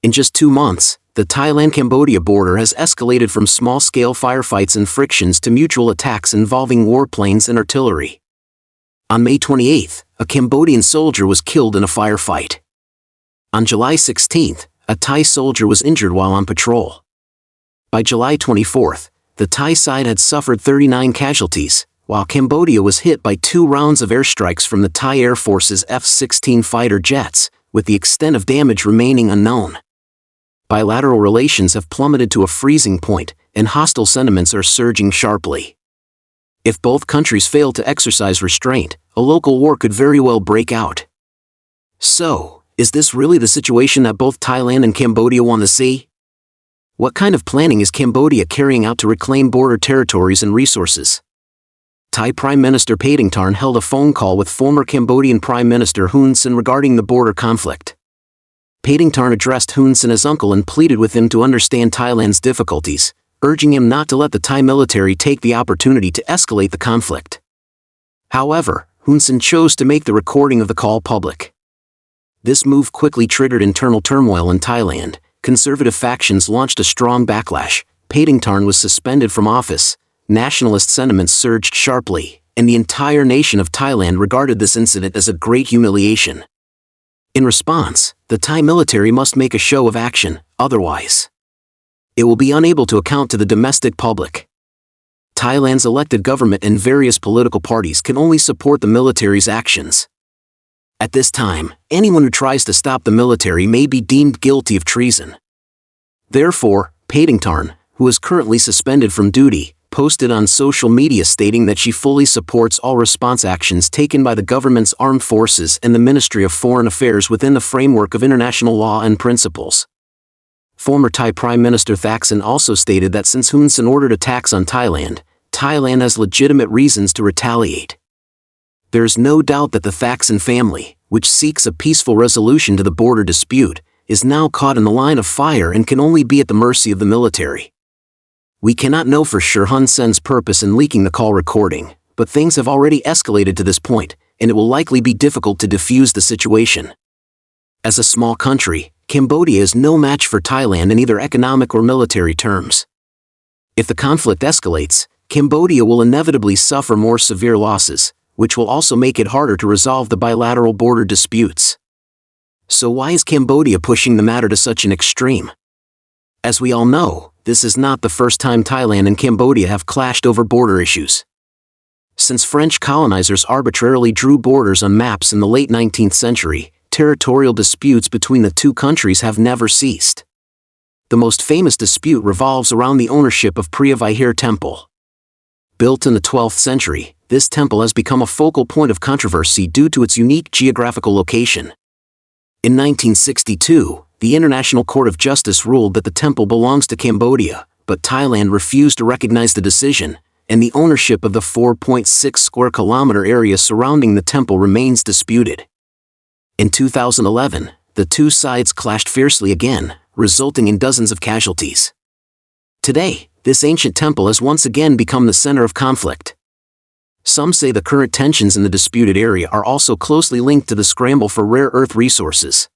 In just 2 months, the Thailand-Cambodia border has escalated from small-scale firefights and frictions to mutual attacks involving warplanes and artillery. On May 28, a Cambodian soldier was killed in a firefight. On July 16, a Thai soldier was injured while on patrol. By July 24, the Thai side had suffered 39 casualties, while Cambodia was hit by 2 rounds of airstrikes from the Thai Air Force's F-16 fighter jets, with the extent of damage remaining unknown. Bilateral relations have plummeted to a freezing point, and hostile sentiments are surging sharply. If both countries fail to exercise restraint, a local war could very well break out. So, is this really the situation that both Thailand and Cambodia want to see? What kind of planning is Cambodia carrying out to reclaim border territories and resources? Thai Prime Minister Paetongtarn held a phone call with former Cambodian Prime Minister Hun Sen regarding the border conflict. Paetongtarn addressed Hun Sen as uncle and pleaded with him to understand Thailand's difficulties, urging him not to let the Thai military take the opportunity to escalate the conflict. However, Hun Sen chose to make the recording of the call public. This move quickly triggered internal turmoil in Thailand. Conservative factions launched a strong backlash. Paetongtarn was suspended from office. Nationalist sentiments surged sharply, and the entire nation of Thailand regarded this incident as a great humiliation. In response, the Thai military must make a show of action, otherwise it will be unable to account to the domestic public. Thailand's elected government and various political parties can only support the military's actions. At this time, anyone who tries to stop the military may be deemed guilty of treason. Therefore, Paetongtarn, who is currently suspended from duty, posted on social media stating that she fully supports all response actions taken by the government's armed forces and the Ministry of Foreign Affairs within the framework of international law and principles. Former Thai Prime Minister Thaksin also stated that since Hun Sen ordered attacks on Thailand, Thailand has legitimate reasons to retaliate. There is no doubt that the Thaksin family, which seeks a peaceful resolution to the border dispute, is now caught in the line of fire and can only be at the mercy of the military. We cannot know for sure Hun Sen's purpose in leaking the call recording, but things have already escalated to this point, and it will likely be difficult to defuse the situation. As a small country, Cambodia is no match for Thailand in either economic or military terms. If the conflict escalates, Cambodia will inevitably suffer more severe losses, which will also make it harder to resolve the bilateral border disputes. So why is Cambodia pushing the matter to such an extreme? As we all know, this is not the first time Thailand and Cambodia have clashed over border issues. Since French colonizers arbitrarily drew borders on maps in the late 19th century, territorial disputes between the two countries have never ceased. The most famous dispute revolves around the ownership of Preah Vihear Temple. Built in the 12th century, this temple has become a focal point of controversy due to its unique geographical location. In 1962, the International Court of Justice ruled that the temple belongs to Cambodia, but Thailand refused to recognize the decision, and the ownership of the 4.6 square kilometer area surrounding the temple remains disputed. In 2011, the two sides clashed fiercely again, resulting in dozens of casualties. Today, this ancient temple has once again become the center of conflict. Some say the current tensions in the disputed area are also closely linked to the scramble for rare earth resources.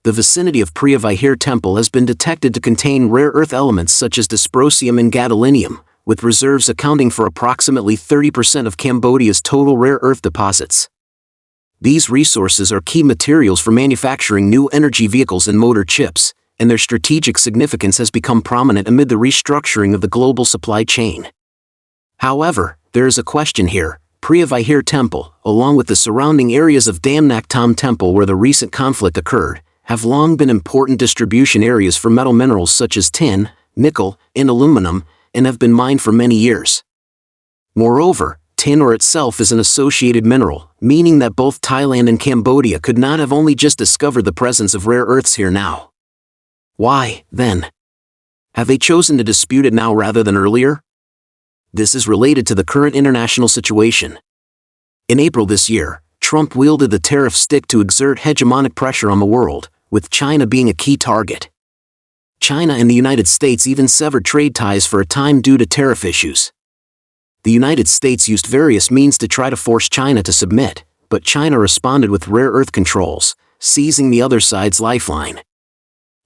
The vicinity of Preah Vihear Temple has been detected to contain rare earth elements such as dysprosium and gadolinium, with reserves accounting for approximately 30% of Cambodia's total rare earth deposits. These resources are key materials for manufacturing new energy vehicles and motor chips, and their strategic significance has become prominent amid the restructuring of the global supply chain. However, there is a question here. Preah Vihear Temple, along with the surrounding areas of Dam Nak Tom Temple where the recent conflict occurred, have long been important distribution areas for metal minerals such as tin, nickel, and aluminum, and have been mined for many years. Moreover, tin ore itself is an associated mineral, meaning that both Thailand and Cambodia could not have only just discovered the presence of rare earths here now. Why, then, have they chosen to dispute it now rather than earlier? This is related to the current international situation. In April this year, Trump wielded the tariff stick to exert hegemonic pressure on the world, with China being a key target. China and the United States even severed trade ties for a time due to tariff issues. The United States used various means to try to force China to submit, but China responded with rare earth controls, seizing the other side's lifeline.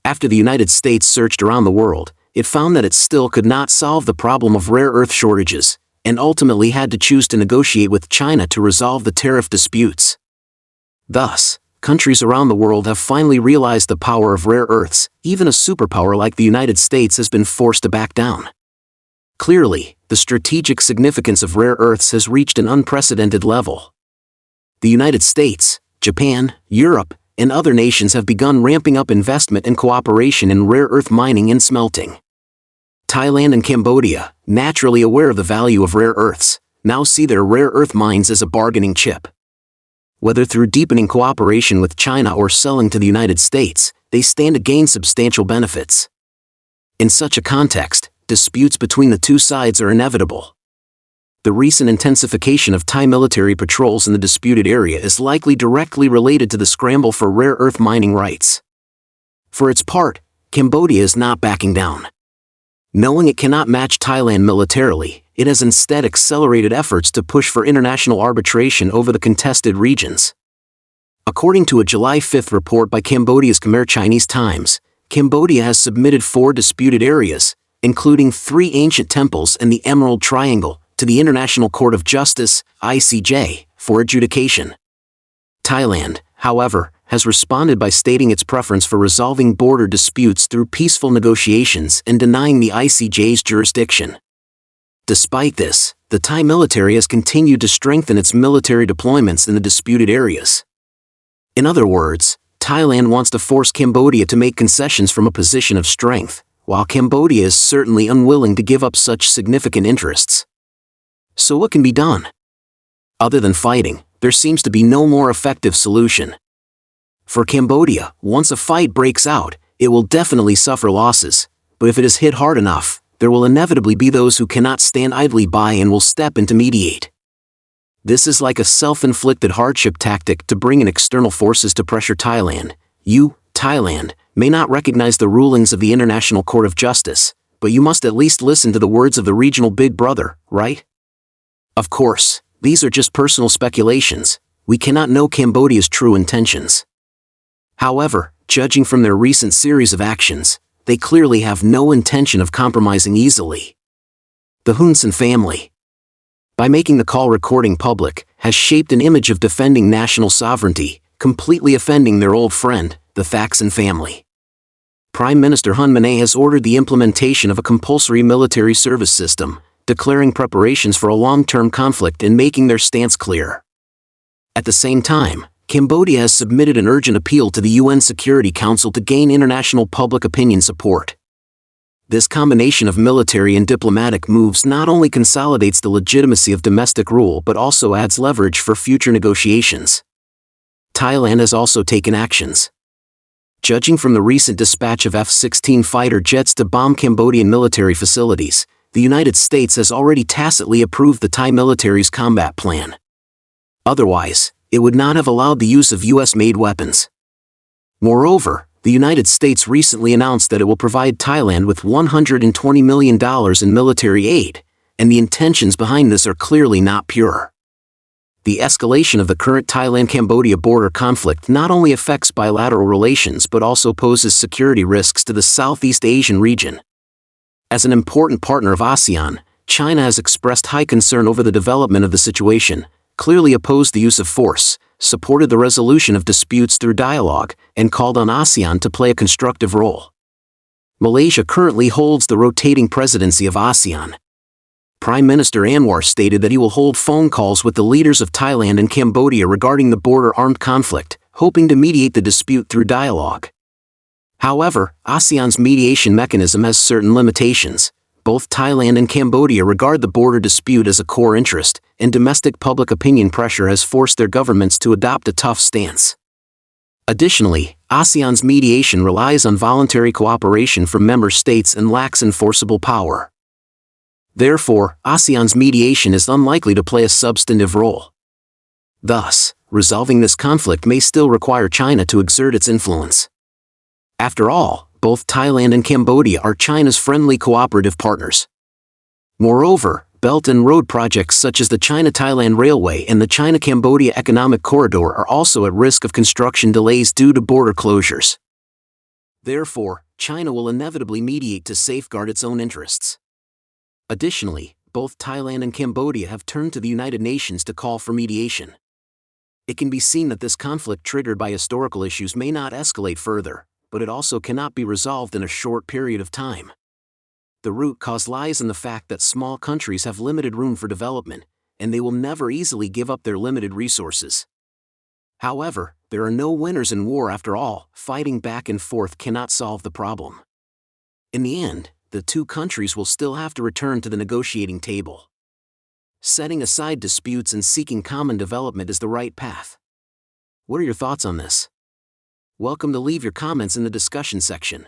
After the United States searched around the world, it found that it still could not solve the problem of rare earth shortages, and ultimately had to choose to negotiate with China to resolve the tariff disputes. Thus, countries around the world have finally realized the power of rare earths. Even a superpower like the United States has been forced to back down. Clearly, the strategic significance of rare earths has reached an unprecedented level. The United States, Japan, Europe, and other nations have begun ramping up investment and cooperation in rare earth mining and smelting. Thailand and Cambodia, naturally aware of the value of rare earths, now see their rare earth mines as a bargaining chip. Whether through deepening cooperation with China or selling to the United States, they stand to gain substantial benefits. In such a context, disputes between the two sides are inevitable. The recent intensification of Thai military patrols in the disputed area is likely directly related to the scramble for rare earth mining rights. For its part, Cambodia is not backing down. Knowing it cannot match Thailand militarily, it has instead accelerated efforts to push for international arbitration over the contested regions. According to a July 5 report by Cambodia's Khmer Chinese Times, Cambodia has submitted 4 disputed areas, including 3 ancient temples and the Emerald Triangle, to the International Court of Justice, ICJ, for adjudication. Thailand, however, has responded by stating its preference for resolving border disputes through peaceful negotiations and denying the ICJ's jurisdiction. Despite this, the Thai military has continued to strengthen its military deployments in the disputed areas. In other words, Thailand wants to force Cambodia to make concessions from a position of strength, while Cambodia is certainly unwilling to give up such significant interests. So what can be done? Other than fighting, there seems to be no more effective solution. For Cambodia, once a fight breaks out, it will definitely suffer losses, but if it is hit hard enough, there will inevitably be those who cannot stand idly by and will step in to mediate. This is like a self-inflicted hardship tactic to bring in external forces to pressure Thailand. You, Thailand, may not recognize the rulings of the International Court of Justice, but you must at least listen to the words of the regional big brother, right? Of course, these are just personal speculations. We cannot know Cambodia's true intentions. However, judging from their recent series of actions, they clearly have no intention of compromising easily. The Hun Sen family, by making the call recording public, has shaped an image of defending national sovereignty, completely offending their old friend, the Thaksin family. Prime Minister Hun Manet has ordered the implementation of a compulsory military service system, declaring preparations for a long-term conflict and making their stance clear. At the same time, Cambodia has submitted an urgent appeal to the UN Security Council to gain international public opinion support. This combination of military and diplomatic moves not only consolidates the legitimacy of domestic rule but also adds leverage for future negotiations. Thailand has also taken actions. Judging from the recent dispatch of F-16 fighter jets to bomb Cambodian military facilities, the United States has already tacitly approved the Thai military's combat plan. Otherwise, it would not have allowed the use of US-made weapons. Moreover, the United States recently announced that it will provide Thailand with $120 million in military aid, and the intentions behind this are clearly not pure. The escalation of the current Thailand-Cambodia border conflict not only affects bilateral relations but also poses security risks to the Southeast Asian region. As an important partner of ASEAN, China has expressed high concern over the development of the situation, clearly opposed the use of force, supported the resolution of disputes through dialogue, and called on ASEAN to play a constructive role. Malaysia currently holds the rotating presidency of ASEAN. Prime Minister Anwar stated that he will hold phone calls with the leaders of Thailand and Cambodia regarding the border armed conflict, hoping to mediate the dispute through dialogue. However, ASEAN's mediation mechanism has certain limitations. Both Thailand and Cambodia regard the border dispute as a core interest, and domestic public opinion pressure has forced their governments to adopt a tough stance. Additionally, ASEAN's mediation relies on voluntary cooperation from member states and lacks enforceable power. Therefore, ASEAN's mediation is unlikely to play a substantive role. Thus, resolving this conflict may still require China to exert its influence. After all, both Thailand and Cambodia are China's friendly cooperative partners. Moreover, Belt and Road projects such as the China-Thailand Railway and the China-Cambodia Economic Corridor are also at risk of construction delays due to border closures. Therefore, China will inevitably mediate to safeguard its own interests. Additionally, both Thailand and Cambodia have turned to the United Nations to call for mediation. It can be seen that this conflict triggered by historical issues may not escalate further, but it also cannot be resolved in a short period of time. The root cause lies in the fact that small countries have limited room for development, and they will never easily give up their limited resources. However, there are no winners in war after all. Fighting back and forth cannot solve the problem. In the end, the two countries will still have to return to the negotiating table. Setting aside disputes and seeking common development is the right path. What are your thoughts on this? Welcome to leave your comments in the discussion section.